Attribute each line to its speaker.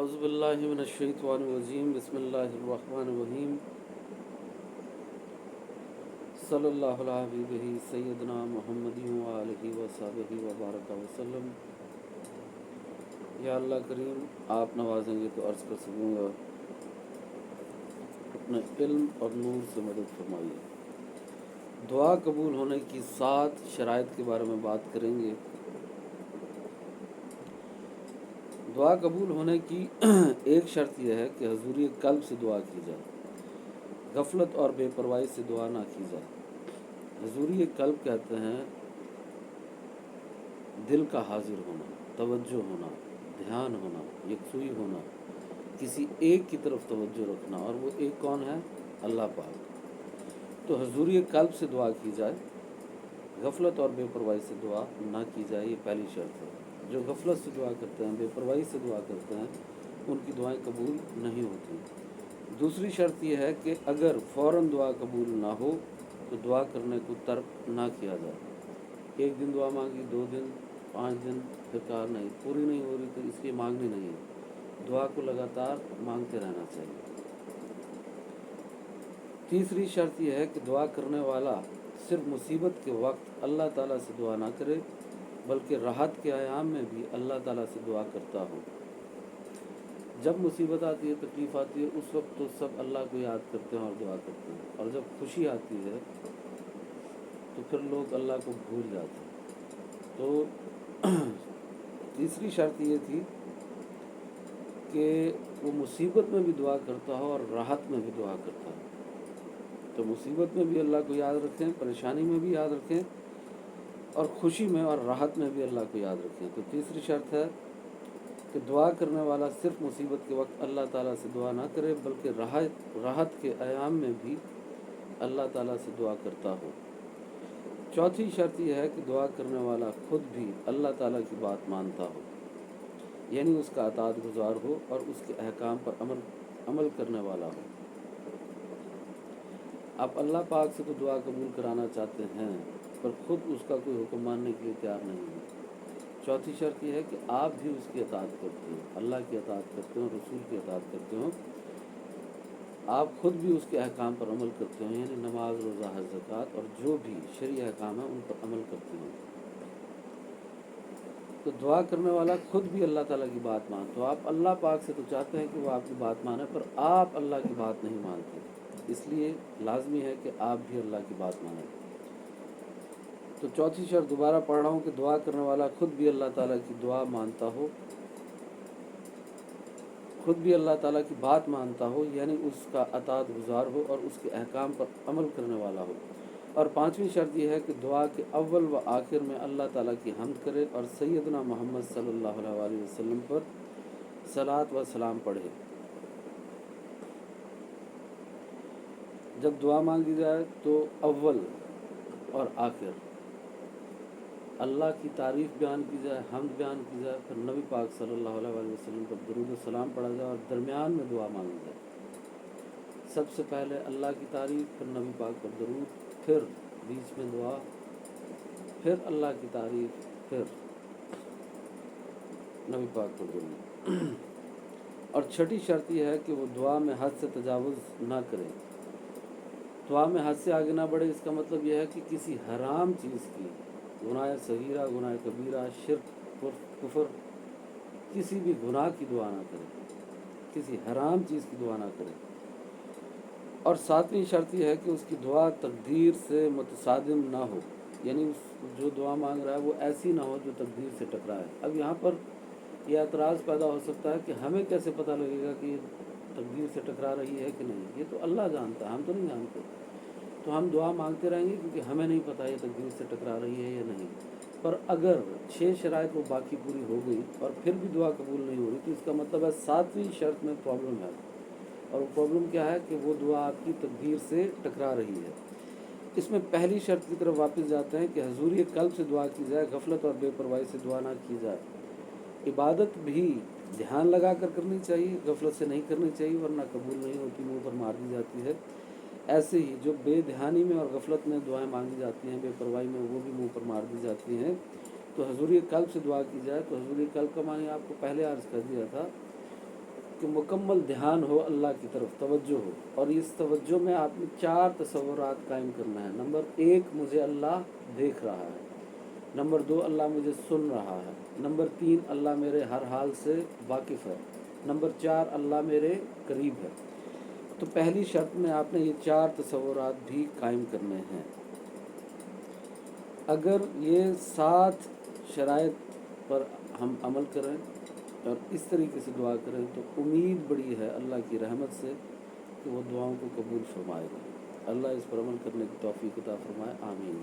Speaker 1: اعوذ باللہ من الشیطان الرجیم بسم اللہ الرحمن الرحیم صلی اللہ علیہ حبیبہ سیدنا محمد وآلہ وصحبہ وبارک وسلم۔ یا اللہ کریم آپ نوازیں گے تو عرض کر سکوں گا، اپنے علم اور نور سے مدد فرمائیے۔ دعا قبول ہونے کی 7 شرائط کے بارے میں بات کریں گے۔ دعا قبول ہونے کی ایک شرط یہ ہے کہ حضوری قلب سے دعا کی جائے، غفلت اور بے پرواہی سے دعا نہ کی جائے۔ حضوری قلب کہتے ہیں دل کا حاضر ہونا، توجہ ہونا، دھیان ہونا، یکسوئی ہونا، کسی ایک کی طرف توجہ رکھنا، اور وہ ایک کون ہے؟ اللہ پاک۔ تو حضوری قلب سے دعا کی جائے، غفلت اور بے پرواہی سے دعا نہ کی جائے، یہ پہلی شرط ہے۔ جو غفلت سے دعا کرتے ہیں، بے پرواہی سے دعا کرتے ہیں، ان کی دعائیں قبول نہیں ہوتی۔ دوسری شرط یہ ہے کہ اگر فوراً دعا قبول نہ ہو تو دعا کرنے کو ترک نہ کیا جائے۔ ایک دن دعا مانگی، 2 دن، 5 دن، پھر کہا نہیں پوری نہیں ہو رہی تو اس لیے مانگنی نہیں ہے، دعا کو لگاتار مانگتے رہنا چاہیے۔ تیسری شرط یہ ہے کہ دعا کرنے والا صرف مصیبت کے وقت اللہ تعالیٰ سے دعا نہ کرے، بلکہ راحت کے ایام میں بھی اللہ تعالیٰ سے دعا کرتا ہو۔ جب مصیبت آتی ہے، تکلیف آتی ہے، اس وقت تو سب اللہ کو یاد کرتے ہیں اور دعا کرتے ہیں، اور جب خوشی آتی ہے تو پھر لوگ اللہ کو بھول جاتے ہیں۔ تو تیسری شرط یہ تھی کہ وہ مصیبت میں بھی دعا کرتا ہو اور راحت میں بھی دعا کرتا ہو۔ تو مصیبت میں بھی اللہ کو یاد رکھیں، پریشانی میں بھی یاد رکھیں، اور خوشی میں اور راحت میں بھی اللہ کو یاد رکھیں۔ تو تیسری شرط ہے کہ دعا کرنے والا صرف مصیبت کے وقت اللہ تعالیٰ سے دعا نہ کرے، بلکہ راحت کے ایام میں بھی اللہ تعالیٰ سے دعا کرتا ہو۔ چوتھی شرط یہ ہے کہ دعا کرنے والا خود بھی اللہ تعالیٰ کی بات مانتا ہو، یعنی اس کا اطاعت گزار ہو اور اس کے احکام پر عمل کرنے والا ہو۔ آپ اللہ پاک سے تو دعا قبول کرانا چاہتے ہیں، پر خود اس کا کوئی حکم ماننے کے لیے تیار نہیں ہے۔ چوتھی شرط یہ ہے کہ آپ بھی اس کی اطاعت کرتے ہو، اللہ کی اطاعت کرتے ہو، رسول کی اطاعت کرتے ہو، آپ خود بھی اس کے احکام پر عمل کرتے ہو، یعنی نماز، روزہ، حج، زکوٰۃ اور جو بھی شرعی احکام ہیں ان پر عمل کرتے ہو۔ تو دعا کرنے والا خود بھی اللہ تعالیٰ کی بات مانتا ہو۔ آپ اللہ پاک سے تو چاہتے ہیں کہ وہ آپ کی بات مانے، پر آپ اللہ کی بات نہیں مانتے، اس لیے لازمی ہے کہ آپ بھی اللہ کی بات مانیں۔ تو چوتھی شرط دوبارہ پڑھ رہا ہوں کہ دعا کرنے والا خود بھی اللہ تعالیٰ کی دعا مانتا ہو، خود بھی اللہ تعالیٰ کی بات مانتا ہو، یعنی اس کا اطاعت گزار ہو اور اس کے احکام پر عمل کرنے والا ہو۔ اور پانچویں شرط یہ ہے کہ دعا کے اول و آخر میں اللہ تعالیٰ کی حمد کرے اور سیدنا محمد صلی اللہ علیہ وسلم پر صلاۃ و سلام پڑھے۔ جب دعا مانگی جائے تو اول اور آخر اللہ کی تعریف بیان کی جائے، حمد بیان کی جائے، پھر نبی پاک صلی اللہ علیہ وسلم پر درود و سلام پڑھا جائے، اور درمیان میں دعا مانگی جائے۔ سب سے پہلے اللہ کی تعریف، پھر نبی پاک پر درود، پھر بیچ میں دعا، پھر اللہ کی تعریف، پھر نبی پاک پر درود۔ اور چھٹی شرط یہ ہے کہ وہ دعا میں حد سے تجاوز نہ کرے۔ دعا میں حد سے آگے نہ بڑھے، اس کا مطلب یہ ہے کہ کسی حرام چیز کی، گناہ صغیرہ، گناہ کبیرہ، شرک، کفر، کسی بھی گناہ کی دعا نہ کرے، کسی حرام چیز کی دعا نہ کرے۔ اور ساتویں شرط یہ ہے کہ اس کی دعا تقدیر سے متصادم نہ ہو، یعنی جو دعا مانگ رہا ہے وہ ایسی نہ ہو جو تقدیر سے ٹکرائے۔ اب یہاں پر یہ اعتراض پیدا ہو سکتا ہے کہ ہمیں کیسے پتہ لگے گا کہ یہ تقدیر سے ٹکرا رہی ہے کہ نہیں؟ یہ تو اللہ جانتا ہے، ہم تو نہیں جانتے۔ تو ہم دعا مانگتے رہیں گے کیونکہ ہمیں نہیں پتہ یہ تقدیر سے ٹکرا رہی ہے یا نہیں۔ پر اگر 6 شرائط وہ باقی پوری ہو گئی اور پھر بھی دعا قبول نہیں ہو رہی تو اس کا مطلب ہے 7ویں شرط میں پرابلم ہے، اور وہ پرابلم کیا ہے کہ وہ دعا آپ کی تقدیر سے ٹکرا رہی ہے۔ اس میں پہلی شرط کی طرف واپس جاتے ہیں کہ حضوری قلب سے دعا کی جائے، غفلت اور بے پرواہی سے دعا نہ کی جائے۔ عبادت بھی دھیان لگا کر کرنی چاہیے، غفلت سے نہیں کرنی چاہیے، ورنہ قبول نہیں ہوتی، منہ پر مار دی جاتی ہے۔ ایسے ہی جو بے دھیانی میں اور غفلت میں دعائیں مانگی جاتی ہیں، بے پرواہی میں، وہ بھی منہ پر مار دی جاتی ہیں۔ تو حضوری قلب سے دعا کی جائے، تو حضوری قلب کا معنی آپ کو پہلے عرض کر دیا تھا کہ مکمل دھیان ہو، اللہ کی طرف توجہ ہو، اور اس توجہ میں آپ نے 4 تصورات قائم کرنا ہے۔ نمبر 1، مجھے اللہ دیکھ رہا ہے۔ نمبر 2، اللہ مجھے سن رہا ہے۔ نمبر 3، اللہ میرے ہر حال سے واقف ہے۔ نمبر 4، اللہ میرے قریب ہے۔ تو پہلی شرط میں آپ نے یہ 4 تصورات بھی قائم کرنے ہیں۔ اگر یہ 7 شرائط پر ہم عمل کریں اور اس طریقے سے دعا کریں تو امید بڑی ہے اللہ کی رحمت سے کہ وہ دعاؤں کو قبول فرمائے گا۔ اللہ اس پر عمل کرنے کی توفیق عطا فرمائے، آمین۔